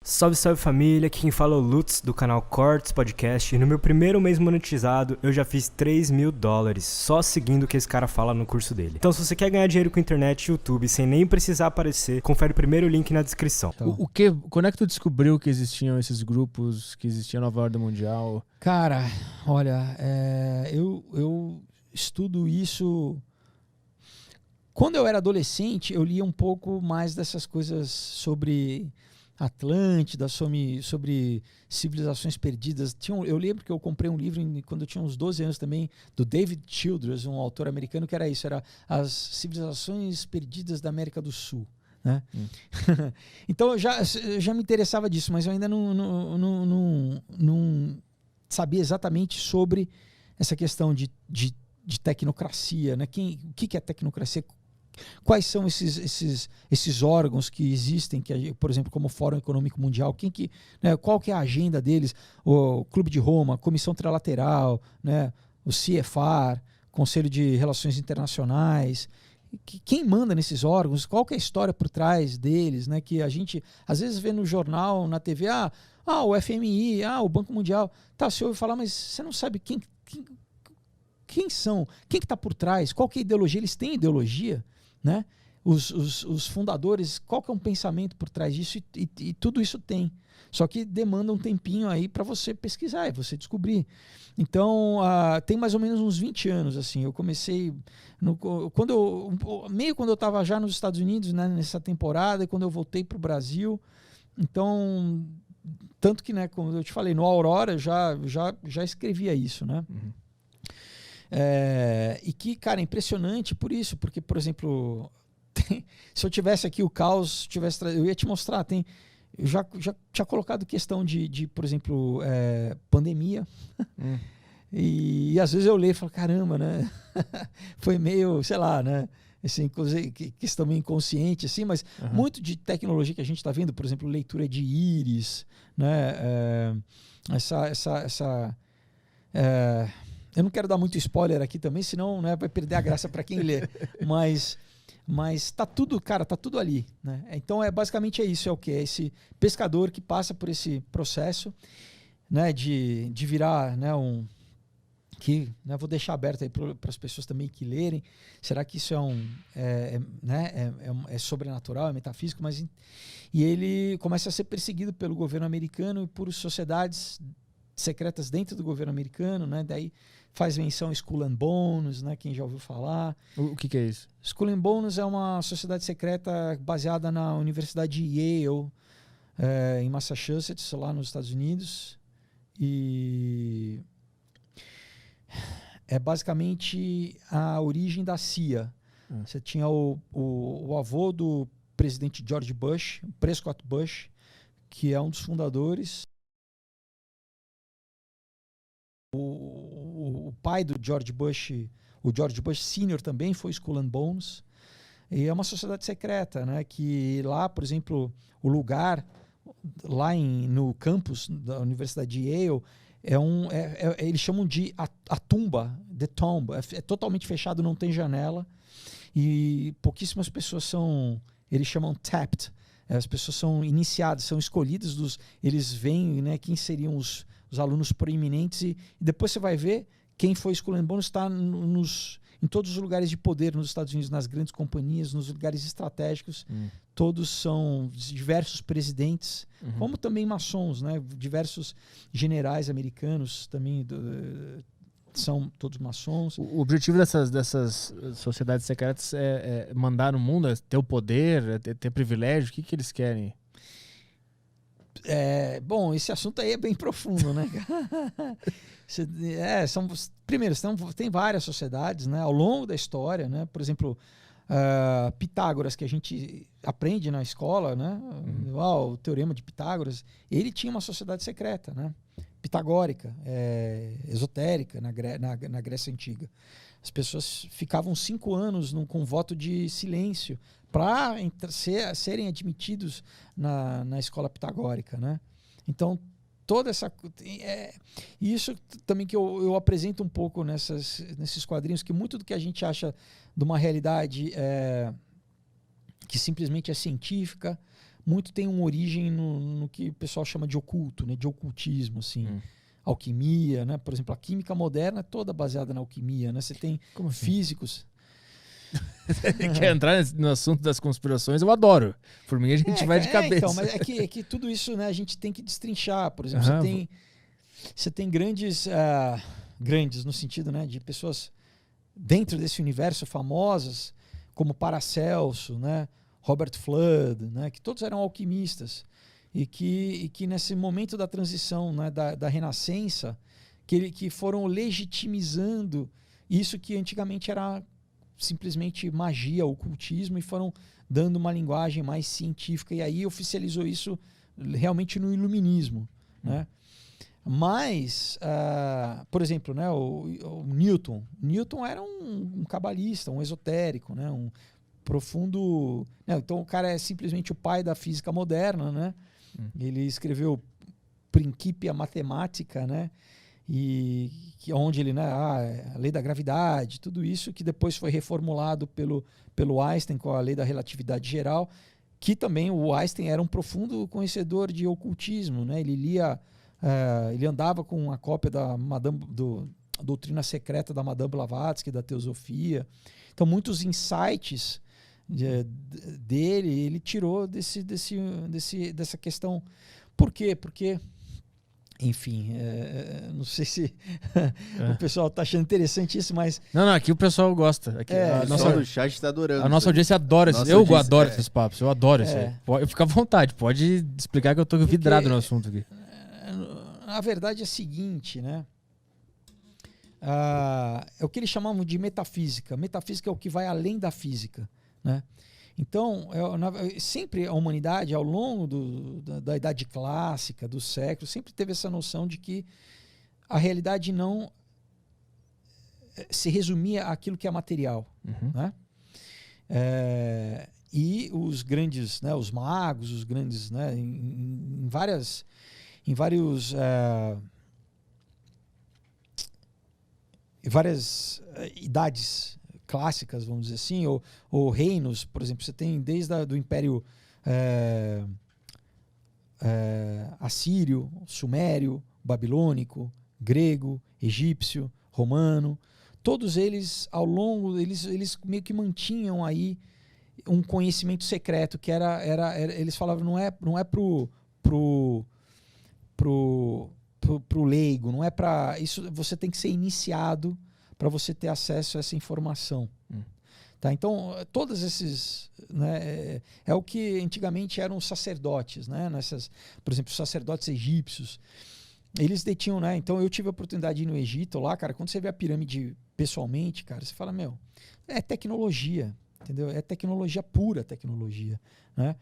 Salve, salve família, aqui quem fala é o Lutz do canal Cortes Podcast e no meu primeiro mês monetizado eu já fiz $3.000 só seguindo o que esse cara fala no curso dele. Então se você quer ganhar dinheiro com internet e YouTube sem nem precisar aparecer, confere o primeiro link na descrição. Então. Quando é que tu descobriu que existiam esses grupos, que existia a Nova Ordem Mundial? Cara, olha, eu estudo isso... Quando eu era adolescente, eu lia um pouco mais dessas coisas sobre Atlântida, sobre civilizações perdidas. Eu lembro que eu comprei um livro quando eu tinha uns 12 anos também, do David Childress, um autor americano, que era isso, era As Civilizações Perdidas da América do Sul. Né? Então eu já me interessava disso, mas eu ainda não sabia exatamente sobre essa questão de tecnocracia, né? O que é tecnocracia? Quais são esses órgãos que existem, por exemplo, como o Fórum Econômico Mundial, qual que é a agenda deles? O Clube de Roma, a Comissão Trilateral, né? O CFR, Conselho de Relações Internacionais. Quem manda nesses órgãos? Qual que é a história por trás deles? Né? Que a gente às vezes vê no jornal, na TV, o FMI, o Banco Mundial. Tá, você ouve falar, mas você não sabe quem são, quem que está por trás, qual que é a ideologia, eles têm ideologia, né? Os fundadores, qual que é um pensamento por trás disso e tudo isso tem. Só que demanda um tempinho aí para você pesquisar e você descobrir. Então, tem mais ou menos uns 20 anos, assim, eu comecei, quando eu estava já nos Estados Unidos, né, nessa temporada, e quando eu voltei para o Brasil, então, tanto que, né, como eu te falei, no Aurora já escrevia isso, né? Uhum. E que, cara, é impressionante por isso, porque, por exemplo, se eu tivesse aqui o caos, eu ia te mostrar, eu já tinha colocado questão de por exemplo, pandemia, e às vezes eu leio e falo, caramba, né? Foi meio, sei lá, né? Assim, questão meio inconsciente, assim, mas muito de tecnologia que a gente está vendo, por exemplo, leitura de íris, né? Eu não quero dar muito spoiler aqui também, senão, né, vai perder a graça para quem lê. Mas tá tudo, cara, tá tudo ali, né? Então basicamente é isso, é o quê? É esse pescador que passa por esse processo, né, de virar, né, né, vou deixar aberto aí para as pessoas também que lerem. Será que isso é sobrenatural, é metafísico? E ele começa a ser perseguido pelo governo americano e por sociedades secretas dentro do governo americano, né? Daí faz menção a Skull and Bones, né? Quem já ouviu falar. O que é isso? Skull and Bones é uma sociedade secreta baseada na Universidade de Yale, em Massachusetts, lá nos Estados Unidos. E é basicamente a origem da CIA. Você tinha o avô do presidente George Bush, Prescott Bush, que é um dos fundadores. O pai do George Bush, o George Bush Sr. também foi Skull and Bones. E é uma sociedade secreta, né? Que lá, por exemplo, o lugar lá no campus da Universidade de Yale eles chamam de a tumba, the tomb. É totalmente fechado, não tem janela. E pouquíssimas pessoas eles chamam tapped. As pessoas são iniciadas, são escolhidas, eles veem, né, quem seriam os alunos proeminentes e depois você vai ver quem foi Skull and Bones está em todos os lugares de poder nos Estados Unidos, nas grandes companhias, nos lugares estratégicos. Todos são diversos presidentes, como também maçons, né? Diversos generais americanos também são todos maçons. O objetivo dessas sociedades secretas é mandar no mundo, é ter o poder, é ter privilégio? O que eles querem? Bom, esse assunto aí é bem profundo, né? Primeiro, tem várias sociedades, né, ao longo da história, né? Por exemplo, Pitágoras, que a gente aprende na escola, né? O Teorema de Pitágoras, ele tinha uma sociedade secreta, né? Pitagórica, esotérica, na Grécia Antiga. As pessoas ficavam 5 anos com voto de silêncio para serem admitidos na escola pitagórica, né? Então, toda essa... isso também que eu apresento um pouco nesses quadrinhos, que muito do que a gente acha de uma realidade que simplesmente é científica, muito tem uma origem no que o pessoal chama de oculto, né? De ocultismo, assim. Alquimia, né? Por exemplo, a química moderna é toda baseada na alquimia, né? Você tem Como assim? físicos. Quer entrar no assunto das conspirações? Eu adoro. Por mim, a gente vai de cabeça. Então, mas é que tudo isso, né, a gente tem que destrinchar. Por exemplo, você tem grandes no sentido, né, de pessoas dentro desse universo famosas, como Paracelso, né, Robert Fludd, né, que todos eram alquimistas e que nesse momento da transição, né, da Renascença, que foram legitimizando isso que antigamente era simplesmente magia, ocultismo, e foram dando uma linguagem mais científica, e aí oficializou isso realmente no iluminismo, né? Mas, por exemplo, né, o Newton era um cabalista, um esotérico, né, um profundo... Né, então o cara é simplesmente o pai da física moderna, né? Ele escreveu Principia Mathematica, né? E onde ele, né, a lei da gravidade, tudo isso que depois foi reformulado pelo Einstein com a lei da relatividade geral, que também o Einstein era um profundo conhecedor de ocultismo, né? Ele lia, ele andava com uma cópia da Doutrina Secreta da Madame Blavatsky, da Teosofia. Então muitos insights dele ele tirou dessa questão. Por quê? Porque enfim, não sei se o pessoal está achando interessante isso, mas... Não, aqui o pessoal gosta. Aqui, o pessoal do chat está adorando. A nossa audiência adora isso. Eu adoro esses papos, eu adoro isso aí. Fica à vontade, pode explicar que eu estou vidrado no assunto aqui. A verdade é a seguinte, né? É o que eles chamavam de metafísica. Metafísica é o que vai além da física, né? Então, sempre a humanidade, ao longo da Idade Clássica, do século, sempre teve essa noção de que a realidade não se resumia àquilo que é material. Né? E os grandes, né, os magos, os grandes, né, em vários várias idades clássicas, vamos dizer assim, ou reinos, por exemplo, você tem desde do Império Assírio, Sumério, Babilônico, Grego, Egípcio, Romano, todos eles, ao longo, eles meio que mantinham aí um conhecimento secreto, que eles falavam, não é pro leigo, não é para isso, você tem que ser iniciado para você ter acesso a essa informação. Tá? Então, todos esses... Né, é o que antigamente eram os sacerdotes. Né, por exemplo, os sacerdotes egípcios. Eles detinham... Né, então, eu tive a oportunidade de ir no Egito lá, cara. Quando você vê a pirâmide pessoalmente, cara, você fala, é tecnologia. Entendeu? É tecnologia, pura tecnologia. Né?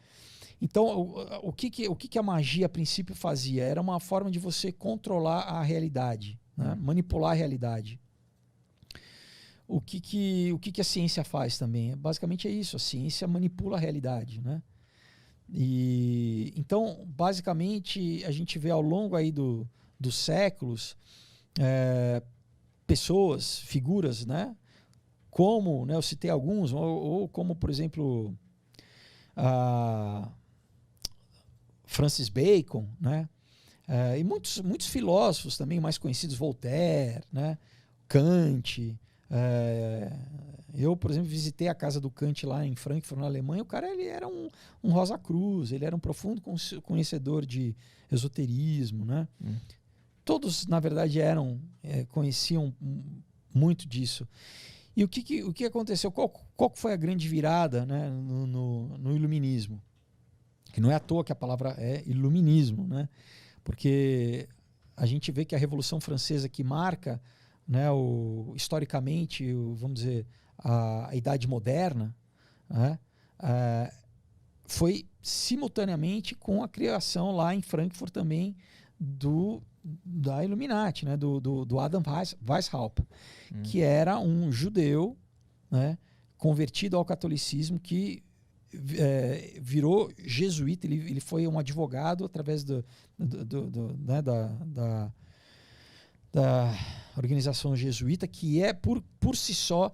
Então, o que a magia, a princípio, fazia? Era uma forma de você controlar a realidade. Né, manipular a realidade. O que a ciência faz também? Basicamente é isso, a ciência manipula a realidade, né? E, então, basicamente, a gente vê ao longo aí dos séculos pessoas, figuras, né? Como, né, eu citei alguns, ou como, por exemplo, Francis Bacon, né? E muitos filósofos também mais conhecidos, Voltaire, né? Kant. Eu, por exemplo, visitei a casa do Kant lá em Frankfurt, na Alemanha. O cara ele era um Rosa Cruz, ele era um profundo conhecedor de esoterismo, né? Todos, na verdade, conheciam muito disso. E o que aconteceu? Qual foi a grande virada, né, no iluminismo? Que não é à toa que a palavra é iluminismo, né? Porque a gente vê que a Revolução Francesa, que marca, né, historicamente, vamos dizer, a Idade Moderna, né, foi simultaneamente com a criação lá em Frankfurt também da Illuminati, né, do Adam Weishaupt, que era um judeu, né, convertido ao catolicismo, que virou jesuíta. Ele foi um advogado através né, da organização jesuíta, que por si só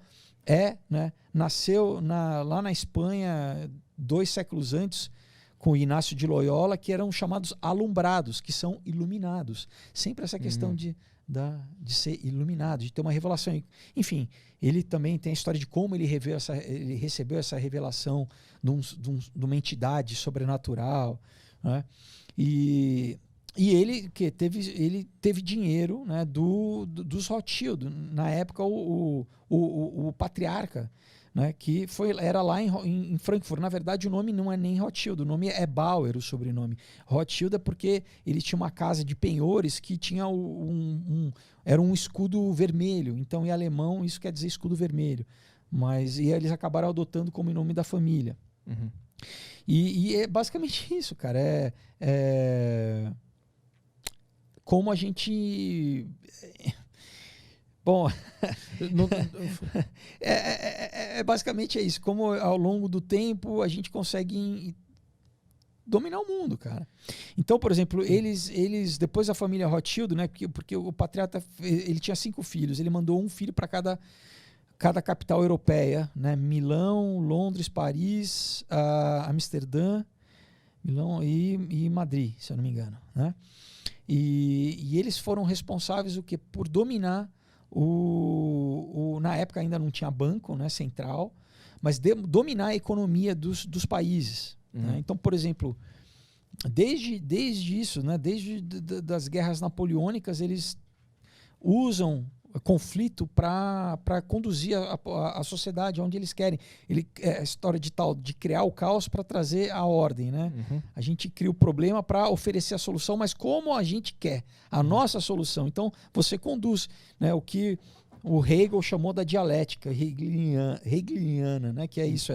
né, nasceu lá na Espanha 2 séculos antes, com Inácio de Loyola, que eram chamados alumbrados, que são iluminados. Sempre essa questão de ser iluminado, de ter uma revelação. Enfim, ele também tem a história de como ele recebeu essa revelação de uma entidade sobrenatural, né? E ele teve dinheiro, né, dos Rothschild. Na época, o patriarca, né, que era lá em Frankfurt. Na verdade, o nome não é nem Rothschild, o nome é Bauer, o sobrenome. Rothschild é porque ele tinha uma casa de penhores que tinha era um escudo vermelho. Então, em alemão, isso quer dizer escudo vermelho. E eles acabaram adotando como nome da família. Uhum. E é basicamente isso, cara. Como a gente... Bom, basicamente é isso. Como ao longo do tempo a gente consegue dominar o mundo, cara. Então, por exemplo, eles depois da família Rothschild, né? Porque o patriarca, ele tinha 5 filhos. Ele mandou um filho para cada capital europeia, né? Milão, Londres, Paris, Amsterdã, Milão e Madrid, se eu não me engano, né? E eles foram responsáveis por dominar na época ainda não tinha banco, né, central, mas dominar a economia dos países. Né? Então, por exemplo, desde isso, né, desde das guerras napoleônicas, eles usam conflito para conduzir a sociedade aonde eles querem. A história de criar o caos para trazer a ordem, né? A gente cria o problema para oferecer a solução, mas como a gente quer, a nossa solução. Então, você conduz, né, o que o Hegel chamou da dialética hegeliana, né? Que é isso,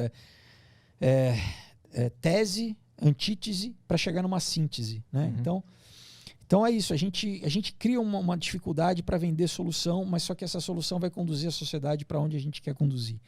tese, antítese, para chegar numa síntese, né? Então é isso, a gente cria uma dificuldade para vender solução, mas só que essa solução vai conduzir a sociedade para onde a gente quer conduzir.